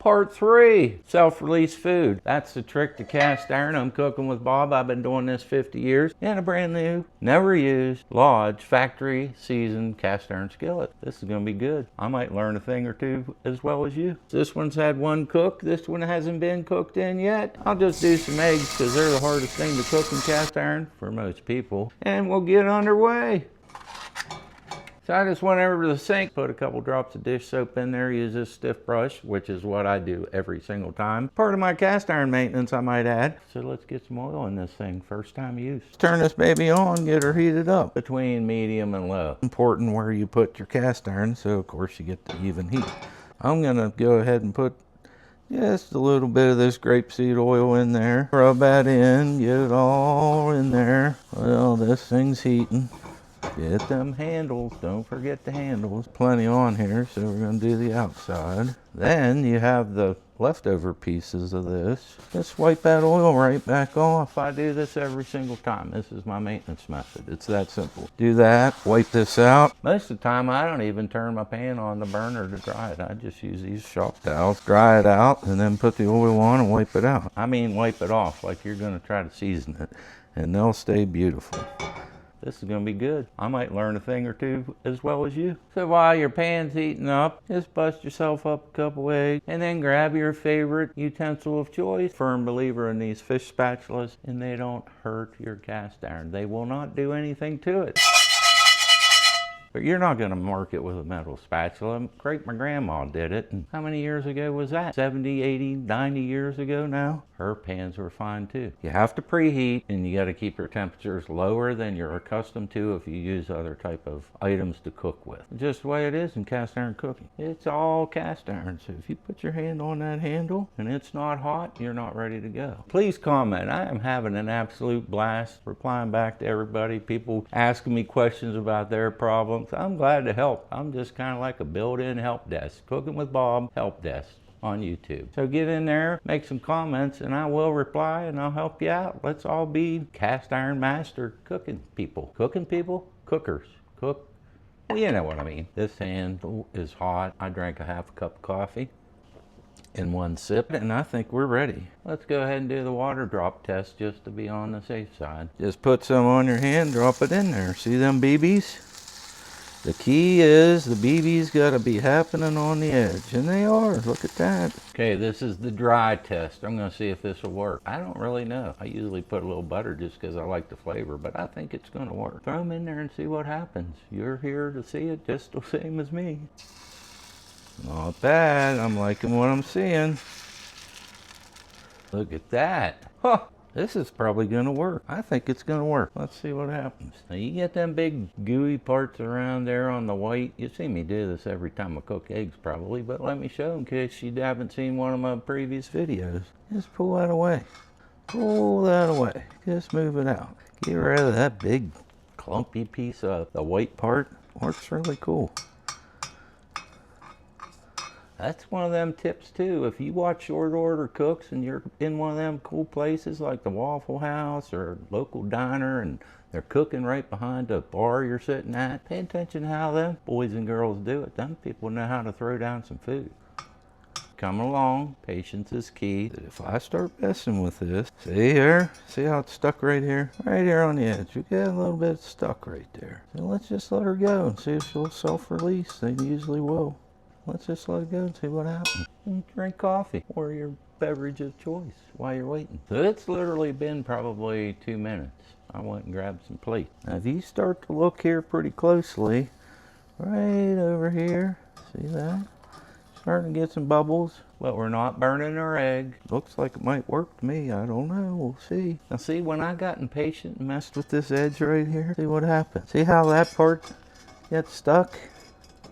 Part 3, self-release food. That's the trick to cast iron. I'm cooking with Bob. I've been doing this 50 years in a brand new, never used Lodge factory seasoned cast iron skillet. This is going to be good. I might learn a thing or two as well as you. This one's had one cook. This one hasn't been cooked in yet. I'll just do some eggs because they're the hardest thing to cook in cast iron for most people. And we'll get underway. So I just went over to the sink, put a couple drops of dish soap in there, use this stiff brush, which is what I do every single time. Part of my cast iron maintenance, I might add. So let's get some oil in this thing, first time use. Let's turn this baby on, get her heated up between medium and low. Important where you put your cast iron, so of course you get the even heat. I'm gonna go ahead and put just a little bit of this grapeseed oil in there. Rub that in, get it all in there. Well, this thing's heating. Get them handles, don't forget the handles. Plenty on here, so we're gonna do the outside. Then you have the leftover pieces of this. Just wipe that oil right back off. I do this every single time. This is my maintenance method. It's that simple. Do that, wipe this out. Most of the time I don't even turn my pan on the burner to dry it. I just use these shop towels, dry it out, and then put the oil on and wipe it out. I mean wipe it off like you're gonna try to season it, and they'll stay beautiful. This is going to be good. I might learn a thing or two as well as you. So while your pan's heating up, just bust yourself up a couple eggs and then grab your favorite utensil of choice. Firm believer in these fish spatulas, and they don't hurt your cast iron. They will not do anything to it. But you're not going to mark it with a metal spatula. Great, my grandma did it. And how many years ago was that? 70, 80, 90 years ago now? Her pans were fine too. You have to preheat, and you got to keep your temperatures lower than you're accustomed to if you use other type of items to cook with. Just the way it is in cast iron cooking. It's all cast iron, so if you put your hand on that handle and it's not hot, you're not ready to go. Please comment. I am having an absolute blast replying back to everybody. People asking me questions about their problems. I'm glad to help. I'm just kind of like a built-in help desk. Cooking with Bob help desk on YouTube. So get in there, make some comments, and I will reply and I'll help you out. Let's all be cast iron master cooking people. Cooking people? Cookers. Cook. Well, you know what I mean. This handle is hot. I drank a half a cup of coffee in one sip, and I think we're ready. Let's go ahead and do the water drop test just to be on the safe side. Just put some on your hand, drop it in there. See them BBs? The key is the BB's got to be happening on the edge, and they are. Look at that. Okay, this is the dry test. I'm going to see if this will work. I don't really know. I usually put a little butter just because I like the flavor, but I think it's going to work. Throw them in there and see what happens. You're here to see it just the same as me. Not bad. I'm liking what I'm seeing. Look at that. Huh. This is probably going to work. I think it's going to work. Let's see what happens. Now you get them big gooey parts around there on the white. You see me do this every time I cook eggs probably, but let me show in case you haven't seen one of my previous videos. Just pull that away. Pull that away. Just move it out. Get rid of that big clumpy piece of the white part. Works really cool. That's one of them tips too. If you watch short order cooks and you're in one of them cool places like the Waffle House or local diner and they're cooking right behind the bar you're sitting at, pay attention to how them boys and girls do it. Them people know how to throw down some food. Coming along, patience is key. If I start messing with this, see here, see how it's stuck right here? Right here on the edge. We got a little bit stuck right there. So let's just let her go and see if she'll self-release. They usually will. Let's just let it go and see what happens. And drink coffee or your beverage of choice while you're waiting. So it's literally been probably 2 minutes. I went and grabbed some plates. Now if you start to look here pretty closely, right over here, see that? Starting to get some bubbles, but we're not burning our egg. Looks like it might work to me. I don't know. We'll see. Now see, when I got impatient and messed with this edge right here, see what happened. See how that part gets stuck?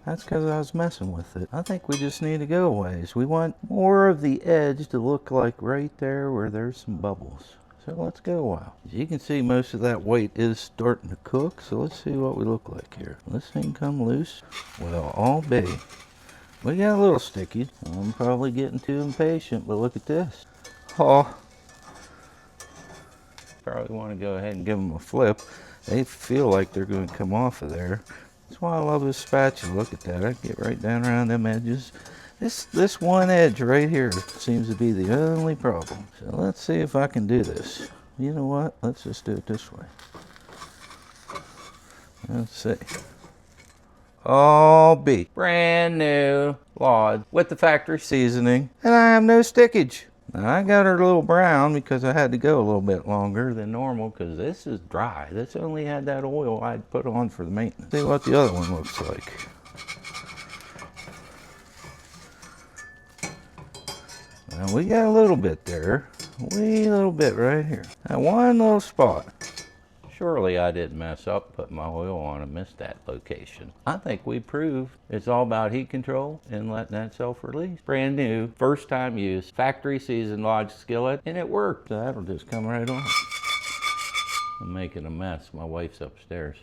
That's because I was messing with it. I think we just need to go a ways. We want more of the edge to look like right there where there's some bubbles. So let's go a while. As you can see, most of that white is starting to cook. So let's see what we look like here. This thing come loose. Well, all be. We got a little sticky. I'm probably getting too impatient, but look at this. Oh. Probably want to go ahead and give them a flip. They feel like they're going to come off of there. That's why I love this spatula. Look at that. I can get right down around them edges. This one edge right here seems to be the only problem. So let's see if I can do this. You know what? Let's just do it this way. Let's see. All beef. Brand new Lodge with the factory seasoning. And I have no stickage. Now I got her a little brown because I had to go a little bit longer than normal because this is dry. This only had that oil I'd put on for the maintenance. See what the other one looks like. Now we got a little bit there. Wee little bit right here. That one little spot. Surely I didn't mess up putting my oil on and miss that location. I think we proved it's all about heat control and letting that self-release. Brand new, first time use, factory seasoned Lodge skillet, and it worked. So that'll just come right on. I'm making a mess. My wife's upstairs.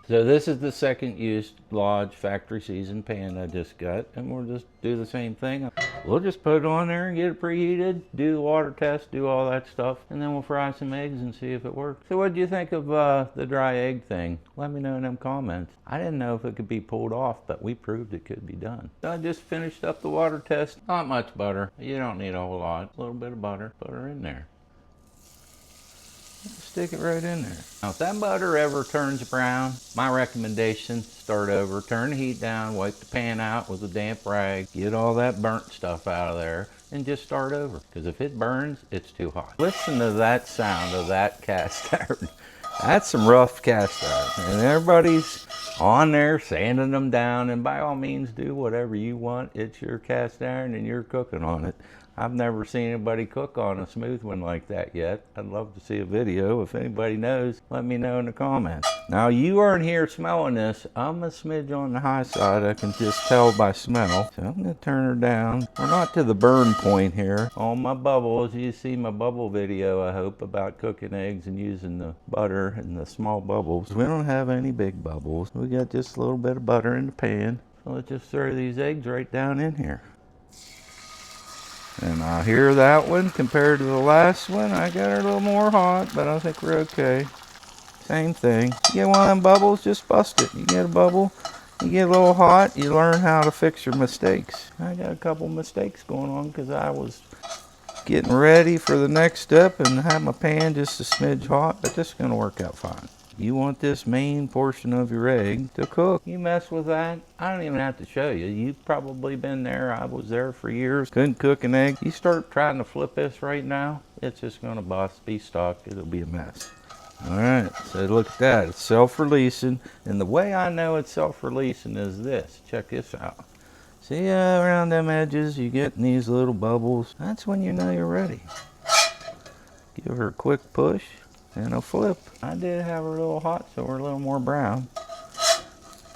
So this is the second use Lodge factory seasoned pan I just got, and we'll just do the same thing. We'll just put it on there and get it preheated, do the water test, do all that stuff, and then we'll fry some eggs and see if it works. So what do you think of the dry egg thing? Let me know in them comments. I didn't know if it could be pulled off, but we proved it could be done. So I just finished up the water test. Not much butter. You don't need a whole lot. A little bit of butter. Put her in there. Stick it right in there. Now if that butter ever turns brown, my recommendation, start over, turn the heat down, wipe the pan out with a damp rag, get all that burnt stuff out of there, and just start over. Because if it burns, it's too hot. Listen to that sound of that cast iron. That's some rough cast iron. And everybody's on there sanding them down, and by all means do whatever you want. It's your cast iron and you're cooking on it. I've never seen anybody cook on a smooth one like that yet. I'd love to see a video. If anybody knows, let me know in the comments. Now you aren't here smelling this. I'm a smidge on the high side. I can just tell by smell. So I'm gonna turn her down. We're not to the burn point here. All my bubbles, you see my bubble video, I hope, about cooking eggs and using the butter and the small bubbles. We don't have any big bubbles. We got just a little bit of butter in the pan. So let's just throw these eggs right down in here. And I hear that one compared to the last one. I got her a little more hot, but I think we're okay. Same thing. You get one of them bubbles, just bust it. You get a bubble, you get a little hot, you learn how to fix your mistakes. I got a couple mistakes going on because I was getting ready for the next step and had my pan just a smidge hot, but this is going to work out fine. You want this main portion of your egg to cook. You mess with that, I don't even have to show you. You've probably been there. I was there for years. Couldn't cook an egg. You start trying to flip this right now, it's just gonna bust, be stuck. It'll be a mess. All right, so look at that. It's self-releasing. And the way I know it's self-releasing is this. Check this out. See around them edges, you get these little bubbles. That's when you know you're ready. Give her a quick push. And a flip. I did have her a little hot, so we're a little more brown.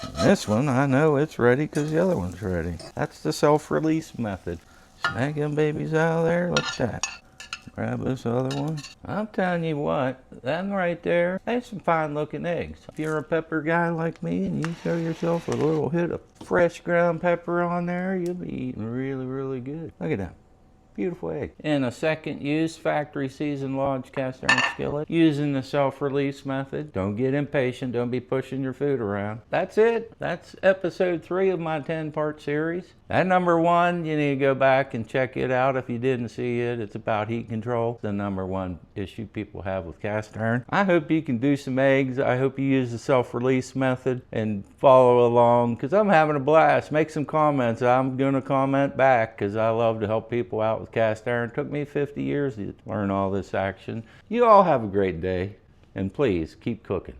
And this one, I know it's ready because the other one's ready. That's the self-release method. Snag them babies out of there. Look at that. Grab this other one. I'm telling you what, them right there, that's some fine looking eggs. If you're a pepper guy like me and you throw yourself a little hit of fresh ground pepper on there, you'll be eating really, really good. Look at that. Beautiful egg. In a second use, factory seasoned Lodge Cast Iron Skillet using the self-release method. Don't get impatient. Don't be pushing your food around. That's it. That's episode 3 of my 10-part series. That number 1, you need to go back and check it out if you didn't see it. It's about heat control. The number 1 issue people have with cast iron. I hope you can do some eggs. I hope you use the self-release method and follow along because I'm having a blast. Make some comments. I'm going to comment back because I love to help people out with cast iron. It took me 50 years to learn all this action. You all have a great day, and please keep cooking.